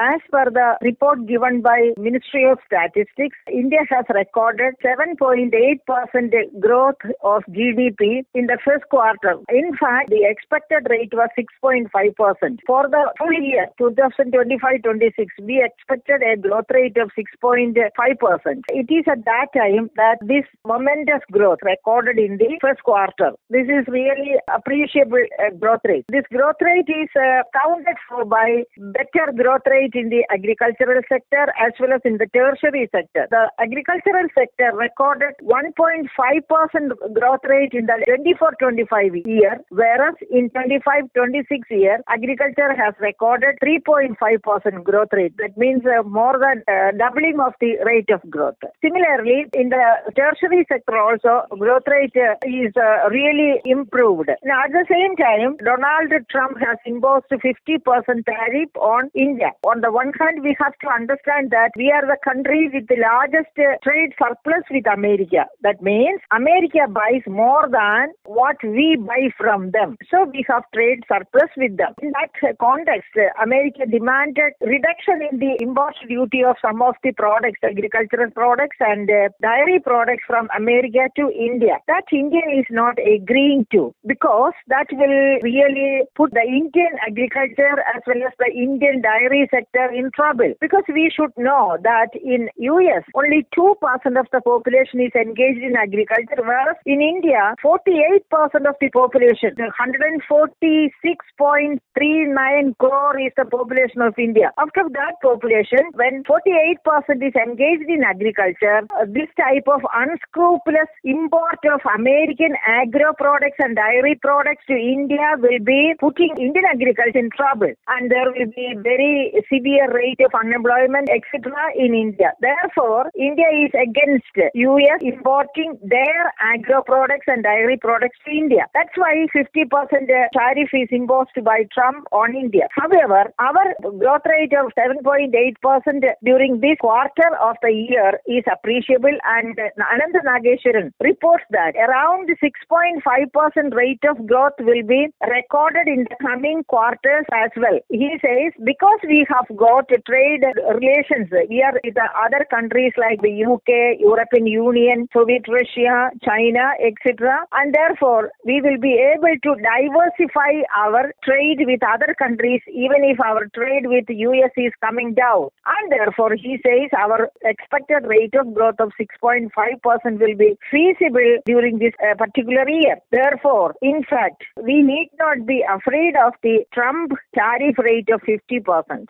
As per the report given by Ministry of Statistics, India has recorded 7.8% growth of GDP in the first quarter. In fact, the expected rate was 6.5%. For the full year 2025-26, we expected a growth rate of 6.5%. It is at that time that this momentous growth recorded in the first quarter. This is really appreciable growth rate. This growth rate is counted for by better growth rate in the agricultural sector as well as in the tertiary sector. The agricultural sector recorded 1.5% growth rate in the 24-25 year, whereas in 25-26 year, agriculture has recorded 3.5% growth rate. That means more than doubling of the rate of growth. Similarly, in the tertiary sector also, growth rate is really improved. Now, at the same time, Donald Trump has imposed 50% tariff on India. On the one hand, we have to understand that we are the country with the largest trade surplus with America. That means America buys more than what we buy from them. So we have trade surplus with them. In that context, America demanded reduction in the import duty of some of the products, agricultural products and dairy products from America to India. That India is not agreeing to, because that will really put the Indian agriculture as well as the Indian dairy sector in trouble. Because we should know that in US, only 2% of the population is engaged in agriculture, whereas in India, 48% of the population, 146.39 crore is the population of India. Out of that population, when 48% is engaged in agriculture, this type of unscrupulous import of American agro products and dairy products to India will be putting Indian agriculture in trouble, and there will be very severe rate of unemployment, etc. in India. Therefore, India is against US importing their agro products and dairy products to India. That's why 50% tariff is imposed by Trump on India. However, our growth rate of 7.8% during this quarter of the year is appreciable, and Anand Nageshwaran reports that around 6.5% rate of growth will be recorded in the coming quarters as well. He says, because we have got trade relations, we are with the other countries like the UK, European Union, Soviet Russia, China, etc. And therefore, we will be able to diversify our trade with other countries even if our trade with US is coming down. And therefore, he says our expected rate of growth of 6.5% will be feasible during this particular year. Therefore, in fact, we need not be afraid of the Trump tariff rate of 50%.